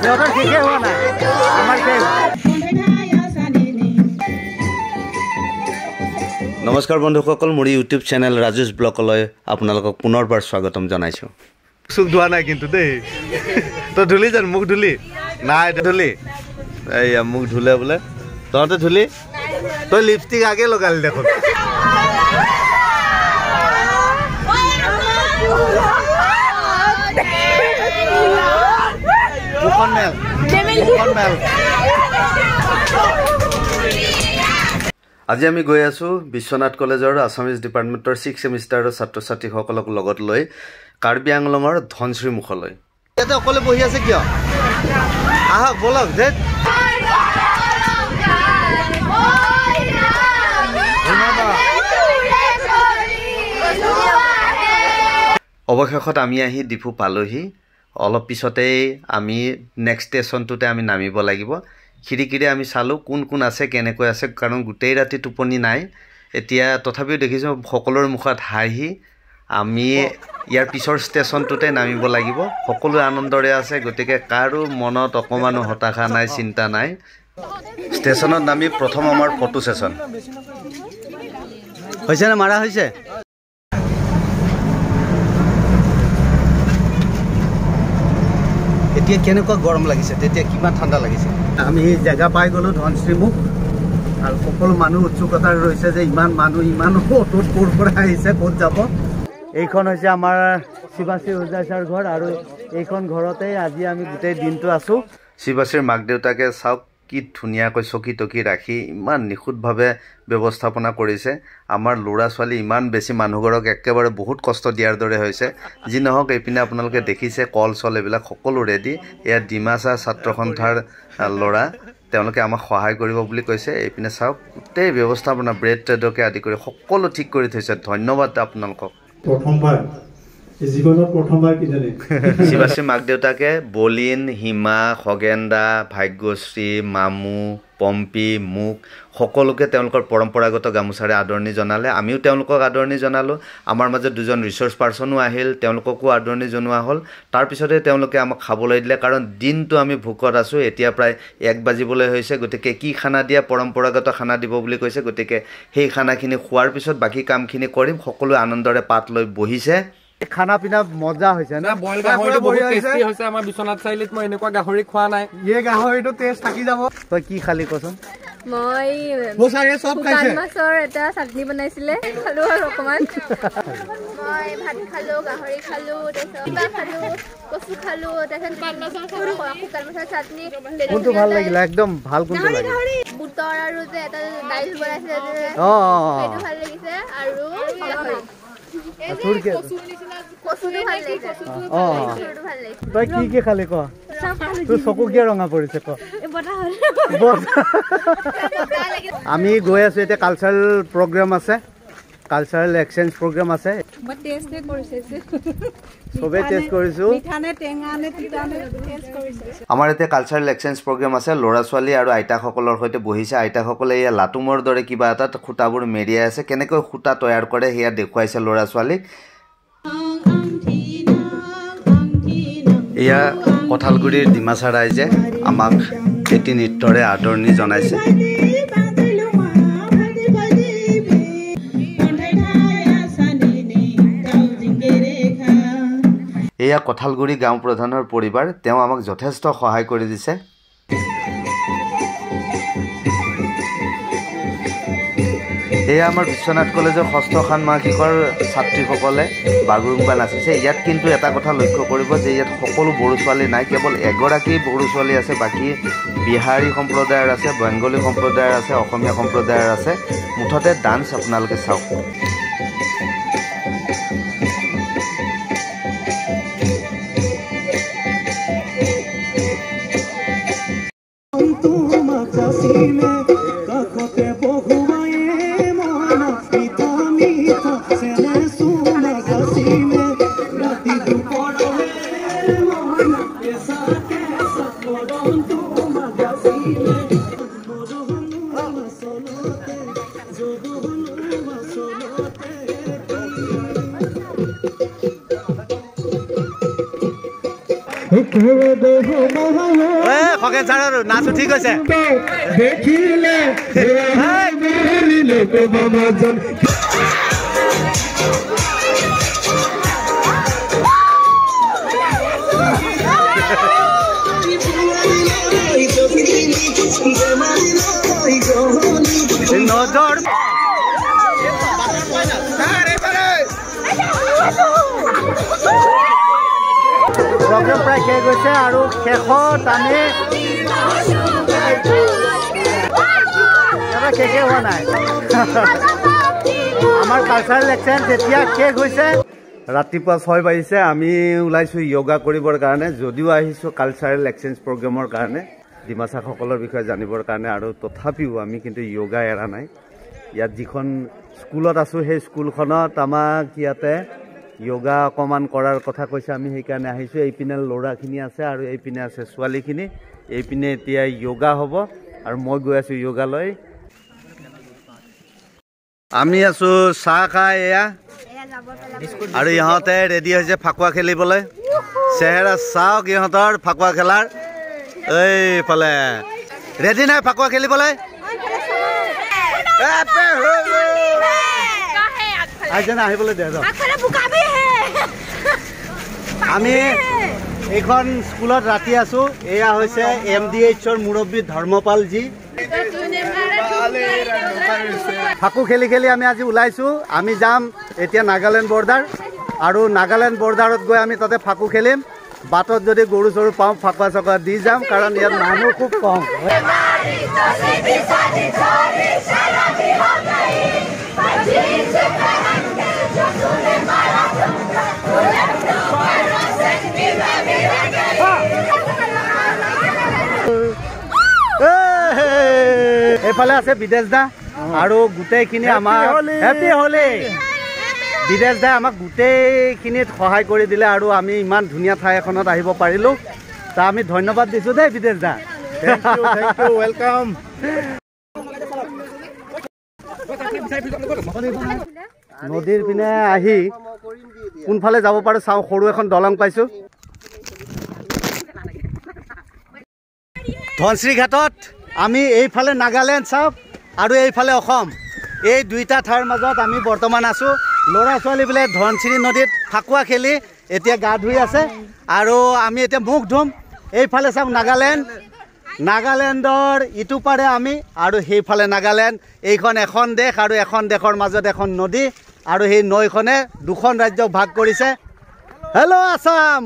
সিহঁতৰ শেষে হোৱা নাই আমাৰ শেষ নমস্কাৰ বন্ধুসকল মোৰ ইউটিউব চেনেল ৰাজেশ ব্লগলৈ আপোনালোকক পুনৰবাৰ স্বাগতম জনাইছোঁ চুক ধোৱা নাই কিন্তু দেই তই ধুলি জানো মুখ ধুলি নাই ধুলি এইয়া মুখ ধুলে বোলে তহঁতে ধুলি তই লিপষ্টিক আগে লগালি দেখোন আজি আমি গৈ আছোঁ বিশ্বনাথ কলেজৰ আছামিজ ডিপাৰ্টমেণ্টৰ 6th ছেমিষ্টাৰৰ ছাত্ৰ ছাত্ৰীসকলক লগত লৈ কাৰ্বি আংলঙৰ ধনশ্ৰী মুখলৈ ইয়াতে অকলে বহি আছে কিয় আহক বলক যে অৱশেষত আমি আহি ডিপু পালোহি অলপ পিছতেই আমি নেক্সট ষ্টেচনটোতে আমি নামিব লাগিব খিৰিকিৰে আমি চালোঁ কোন কোন আছে কেনেকৈ আছে কাৰণ গোটেই ৰাতি টোপনি নাই এতিয়া তথাপিও দেখিছোঁ সকলোৰে মুখত হাঁহি আমি ইয়াৰ পিছৰ ষ্টেচনটোতে নামিব লাগিব সকলো আনন্দৰে আছে গতিকে কাৰো মনত অকমানো হতাশা নাই চিন্তা নাই ষ্টেচনত নামি প্ৰথম আমাৰ ফটো ছেছন হৈছে না মাৰা হৈছে এতিয়া কেনেকুৱা গৰম লাগিছে তেতিয়া কিমান ঠাণ্ডা লাগিছে আমি জেগা পাই গ'লোঁ ধনশ্ৰীমুখ আৰু সকলো মানুহ উৎসুকতাৰ ৰৈছে যে ইমান মানুহ ইমান অটুত ক'ৰ পৰা আহিছে ক'ত যাব এইখন হৈছে আমাৰ শিৱাশ্ৰী উজাইছাৰ ঘৰ আৰু এইখন ঘৰতেই আজি আমি গোটেই দিনটো আছোঁ শিৱাশ্ৰীৰ মাক দেউতাকে চাওক কি ধুনীয়াকৈ চকী টকী ৰাখি ইমান নিখুঁতভাৱে ব্যৱস্থাপনা কৰিছে আমাৰ ল'ৰা ছোৱালী ইমান বেছি মানুহঘৰক একেবাৰে বহুত কষ্ট দিয়াৰ দৰে হৈছে যি নহওক এইপিনে আপোনালোকে দেখিছে কল চল এইবিলাক সকলো ৰেডি এয়া ডিমাচা ছাত্ৰ সন্থাৰ ল'ৰা তেওঁলোকে আমাক সহায় কৰিব বুলি কৈছে এইপিনে চাওক গোটেই ব্যৱস্থাপনা ব্ৰেড ট্ৰেডকে আদি কৰি সকলো ঠিক কৰি থৈছে ধন্যবাদ আপোনালোকক প্ৰথমবাৰ জীৱনত প্ৰথমবাৰ কি জানে শিৱাশ্ৰী মাক দেউতাকে বলিন হিমা খগেন্দা ভাগ্যশ্ৰী মামু পম্পী মোক সকলোকে তেওঁলোকৰ পৰম্পৰাগত গামোচাৰে আদৰণি জনালে আমিও তেওঁলোকক আদৰণি জনালোঁ আমাৰ মাজত দুজন ৰিচৰ্চ পাৰ্চনো আহিল তেওঁলোককো আদৰণি জনোৱা হ'ল তাৰপিছতে তেওঁলোকে আমাক খাবলৈ দিলে কাৰণ দিনটো আমি ভোকত আছোঁ এতিয়া প্ৰায় 1 বাজিবলৈ হৈছে গতিকে কি খানা দিয়া পৰম্পৰাগত খানা দিব বুলি কৈছে গতিকে সেই খানাখিনি খোৱাৰ পিছত বাকী কামখিনি কৰিম সকলো আনন্দৰে পাত লৈ বহিছে খানা পিনা মজা হৈছে না বইল গাহৰিটো বহুত টেষ্টি হৈছে আমাৰ বিশ্বনাথ চাৰিআলিত মই এনেকুৱা গাহৰি খোৱা নাই এই গাহৰিটো টেষ্ট থাকি যাব তই কি খালি কচোন মই শুকান মাছৰ এটা চাটনি বনাইছিলে খালো আৰু অকমান মই ভাত খালো গাহৰি খালো কিবা খালো কচু খালো শুকান মাছৰ চাটনি কোনটো ভাল লাগিলে একদম ভাল কোনটো লাগিলে বুটৰ আৰু যে এটা দাইল বনাইছিলে সেইটো ভাল লাগিছে আৰু তই কি খালি ক তোৰ চকু কিয় ৰঙা পৰিছে ক আমি গৈ আছো এতিয়া কালচাৰেল প্ৰগ্ৰাম আছে কালচাৰেল এক্সচেঞ্জ প্ৰগ্ৰাম আছে চবে টেষ্ট কৰিছোঁ আমাৰ এতিয়া কালচাৰেল এক্সচেঞ্জ প্ৰগ্ৰাম আছে ল'ৰা ছোৱালী আৰু আইতাসকলৰ সৈতে বহিছে আইতাসকলে এয়া লাটুমৰ দৰে কিবা এটা খুঁটাবোৰ মেৰিয়াই আছে কেনেকৈ খুঁটা তৈয়াৰ কৰে সেয়া দেখুৱাইছে ল'ৰা ছোৱালীক এয়া কঁঠালগুৰিৰ ডিমাচা ৰাইজে আমাক এটি নৃত্যৰে আদৰণি জনাইছে এয়া কঁঠালগুৰি গাঁও প্ৰধানৰ পৰিবাৰ তেওঁ আমাক যথেষ্ট সহায় কৰি দিছে এয়া আমাৰ বিশ্বনাথ কলেজৰ 6ষ্ঠ ষান্মাসিকৰ ছাত্ৰীসকলে বাগৰুম্বা নাচিছে ইয়াত কিন্তু এটা কথা লক্ষ্য কৰিব যে ইয়াত সকলো বড়ো ছোৱালী নাই কেৱল এগৰাকী বড়ো ছোৱালী আছে বাকী বিহাৰী সম্প্ৰদায়ৰ আছে বেংগলী সম্প্ৰদায়ৰ আছে অসমীয়া সম্প্ৰদায়ৰ আছে মুঠতে ডান্স আপোনালোকে চাওক Hey, খগেন ছাৰৰ নাচো ঠিক হৈছে নজৰ প্ৰগ্ৰেম প্ৰায় শেষ হৈছে আৰু শেষত আমি শেষে হোৱা নাই আমাৰ কালচাৰেল এক্সচেঞ্জ এতিয়া শেষ হৈছে ৰাতিপুৱা 6 বাজিছে আমি ওলাইছোঁ য়োগা কৰিবৰ কাৰণে যদিও আহিছোঁ কালচাৰেল এক্সচেঞ্জ প্ৰগ্ৰেমৰ কাৰণে ডিমাচাসকলৰ বিষয়ে জানিবৰ কাৰণে আৰু তথাপিও আমি কিন্তু য়োগা এৰা নাই ইয়াত যিখন স্কুলত আছোঁ সেই স্কুলখনত আমাক ইয়াতে য়োগা অকণমান কৰাৰ কথা কৈছে আমি সেইকাৰণে আহিছোঁ এইপিনে ল'ৰাখিনি আছে আৰু এইপিনে আছে ছোৱালীখিনি এইপিনে এতিয়া য়োগা হ'ব আৰু মই গৈ আছোঁ য়োগালৈ আমি আছোঁ চাহ খাই এয়া আৰু ইহঁতে ৰেডি হৈছে ফাকুৱা খেলিবলৈ চেহেৰা চাওক ইহঁতৰ ফাকুৱা খেলাৰ এইফালে ৰেডি নাই ফাকুৱা খেলিবলৈ আহিবলৈ দে আমি এইখন স্কুলত ৰাতি আছোঁ এয়া হৈছে MDHৰ মুৰব্বী ধৰ্মপালজী ফাকু খেলি খেলি আমি আজি ওলাইছোঁ আমি যাম এতিয়া নাগালেণ্ড বৰ্ডাৰ আৰু নাগালেণ্ড বৰ্ডাৰত গৈ আমি তাতে ফাকু খেলিম বাটত যদি গৰু চৰু পাওঁ ফাকুৱা চকুৱা দি যাম কাৰণ ইয়াত মানুহ খুব কম এইফালে আছে বিদেশ দা আৰু গোটেইখিনি আমাৰ হেপী হোলি বিদেশ দাই আমাক গোটেইখিনিত সহায় কৰি দিলে আৰু আমি ইমান ধুনীয়া ঠাই এখনত আহিব পাৰিলোঁ তা আমি ধন্যবাদ দিছোঁ দেই বিদেশ দা ৱেলকাম নদীৰ পিনে আহি কোনফালে যাব পাৰোঁ চাওঁ সৰু এখন দলং পাইছোঁ ধনশ্ৰী ঘাটত আমি এইফালে নাগালেণ্ড চাওক আৰু এইফালে অসম এই দুইটা ঠাইৰ মাজত আমি বৰ্তমান আছোঁ ল'ৰা ছোৱালীবিলাক ধনশ্ৰী নদীত ফাকুৱা খেলি এতিয়া গা ধুই আছে আৰু আমি এতিয়া মুখ ধুম এইফালে চাওক নাগালেণ্ডৰ ইটো পাৰে আমি আৰু সেইফালে নাগালেণ্ড এইখন এখন দেশ আৰু এখন দেশৰ মাজত এখন নদী আৰু সেই নৈখনে দুখন ৰাজ্যক ভাগ কৰিছে হেল্ল' আছাম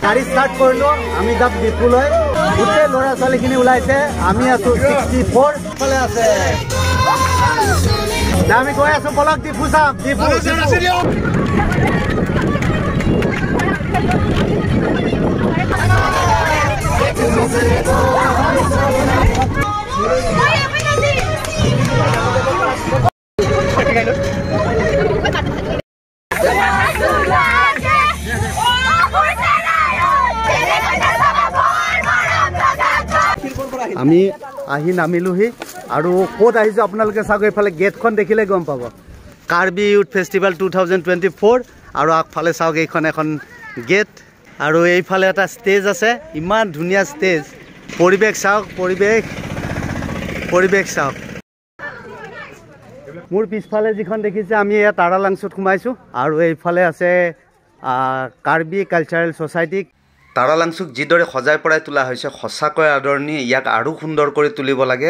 গাড়ী ষ্টাৰ্ট কৰিলোঁ আমি যাম ডিপুলৈ গোটেই ল'ৰা ছোৱালীখিনি ওলাইছে আমি আছোঁ 64 ফালে আছে আমি গৈ আছোঁ বলক ডিপু চাম ডিপু আমি আহি নামিলোহি আৰু ক'ত আহিছোঁ আপোনালোকে চাওক এইফালে গেটখন দেখিলে গম পাব কাৰ্বি ইউথ ফেষ্টিভেল 2024 আৰু আগফালে চাওক এইখন এখন গেট আৰু এইফালে এটা ষ্টেজ আছে ইমান ধুনীয়া ষ্টেজ পৰিৱেশ চাওক পৰিৱেশ চাওক মোৰ পিছফালে যিখন দেখিছে আমি এয়া তাৰালাংচুত সোমাইছোঁ আৰু এইফালে আছে কাৰ্বি কালচাৰেল ছ'চাইটি তাৰালাংচুক যিদৰে সজাই পৰাই তোলা হৈছে সঁচাকৈ আদৰণীয় ইয়াক আৰু সুন্দৰ কৰি তুলিব লাগে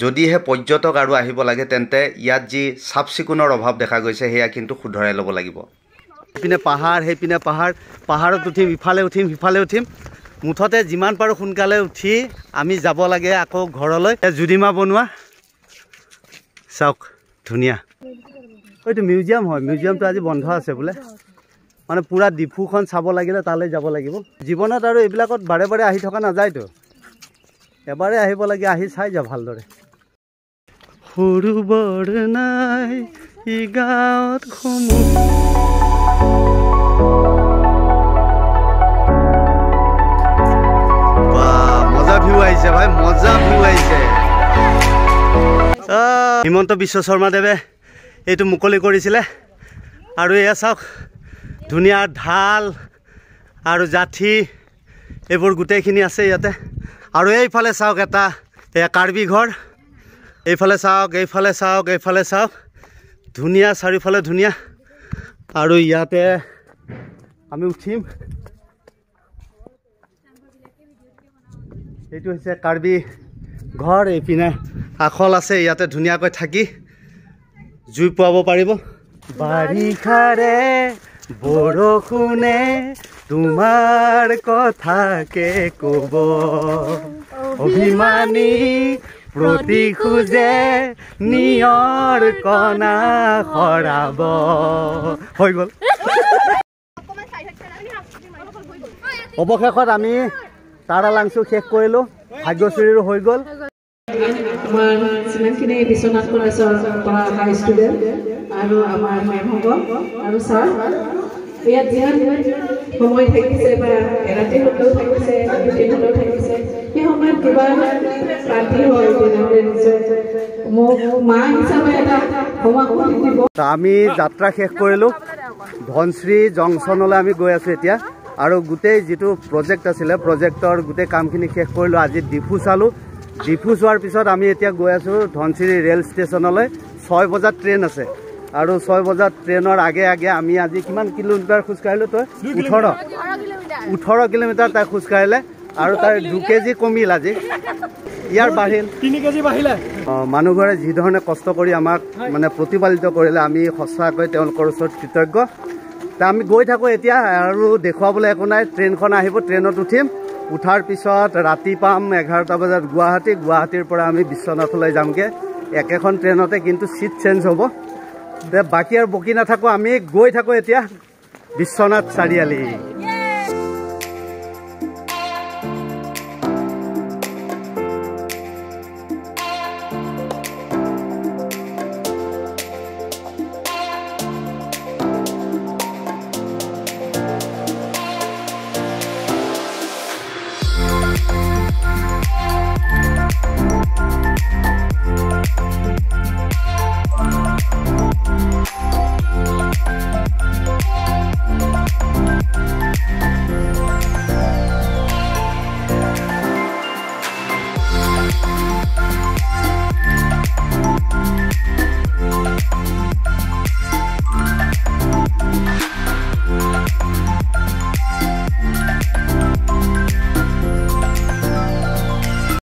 যদিহে পৰ্যটক আৰু আহিব লাগে তেন্তে ইয়াত যি চাফ চিকুণৰ অভাৱ দেখা গৈছে সেয়া কিন্তু শুধৰাই ল'ব লাগিব এইপিনে পাহাৰ সেইপিনে পাহাৰত উঠিম ইফালে উঠিম সিফালে উঠিম মুঠতে যিমান পাৰোঁ সোনকালে উঠি আমি যাব লাগে আকৌ ঘৰলৈ জুদিমা বনোৱা চাওক ধুনীয়া এইটো মিউজিয়াম হয় মিউজিয়ামটো আজি বন্ধ আছে বোলে মানে পুৰা ডিপুখন চাব লাগিলে তালৈ যাব লাগিব জীৱনত আৰু এইবিলাকত বাৰে বাৰে আহি থকা নাযায়তো এবাৰে আহিব লাগে আহি চাই যা ভালদৰে সৰু বৰ নাই ই গাঁৱত ভাই মজা ভিউ আহিছে হিমন্ত বিশ্ব শৰ্মাদেৱে এইটো মুকলি কৰিছিলে আৰু এয়া চাওক ধুনীয়া ঢাল আৰু জাঠি এইবোৰ গোটেইখিনি আছে ইয়াতে আৰু এইফালে চাওক এটা এয়া কাৰ্বি ঘৰ এইফালে চাওক এইফালে চাওক এইফালে চাওক ধুনীয়া চাৰিওফালে ধুনীয়া আৰু ইয়াতে আমি উঠিম এইটো হৈছে কাৰ্বি ঘৰ এইপিনে আখল আছে ইয়াতে ধুনীয়াকৈ থাকি জুই পোৱাব পাৰিব বাৰিষাৰে বৰষুণে তোমাৰ কথাকে ক'ব অভিমানী প্ৰতি খোজে নিয়ৰ কণা সৰাব হৈ গ'ল অৱশেষত আমি তাৰা লাংচু শেষ কৰিলোঁ ভাগ্যশ্ৰীৰো হৈ গ'ল আমাৰ যিমানখিনি বিশ্বনাথ কলেজৰ পৰা অহা ষ্টুডেণ্ট আৰু আমাৰ মেম হ'ব আৰু ছাৰ ইয়াত যিমান সময় থাকিছে বা এৰাতি হ'লেও থাকিছে দুদিন হ'লেও থাকিছে সেই সময়ত কিবা ক্ৰান্তি হয় তেনেহ'লে নিশ্চয় মোক মা হিচাপে এটা সময় দিব আমি যাত্ৰা শেষ কৰিলোঁ ধনশ্ৰী জংচনলৈ আমি গৈ আছোঁ এতিয়া আৰু গোটেই যিটো প্ৰজেক্ট আছিলে প্ৰজেক্টৰ গোটেই কামখিনি শেষ কৰিলোঁ আজি ডিফু চালোঁ ডিফু চোৱাৰ পিছত আমি এতিয়া গৈ আছোঁ ধনশ্ৰী ৰেল ষ্টেচনলৈ 6 বজাত ট্ৰেইন আছে আৰু 6 বজাত ট্ৰেইনৰ আগে আগে আমি আজি কিমান কিলোমিটাৰ খোজকাঢ়িলোঁ তই 18 কিলোমিটাৰ তাই খোজকাঢ়িলে আৰু তাই 2 কেজি কমিল আজি ইয়াৰ বাঢ়িল 3 কেজি বাঢ়িলে মানুহঘৰে যি ধৰণে কষ্ট কৰি আমাক মানে প্ৰতিপালিত কৰিলে আমি সঁচাকৈ তেওঁলোকৰ ওচৰত কৃতজ্ঞ তা আমি গৈ থাকোঁ এতিয়া আৰু দেখুৱাবলৈ একো নাই ট্ৰেইনখন আহিব ট্ৰেইনত উঠিম উঠাৰ পিছত ৰাতি পাম 11টা বজাত গুৱাহাটীৰ পৰা আমি বিশ্বনাথলৈ যামগৈ একেখন ট্ৰেইনতে কিন্তু চিট চেঞ্জ হ'ব বাকী আৰু বকি নাথাকোঁ আমি গৈ থাকোঁ এতিয়া বিশ্বনাথ চাৰিআলি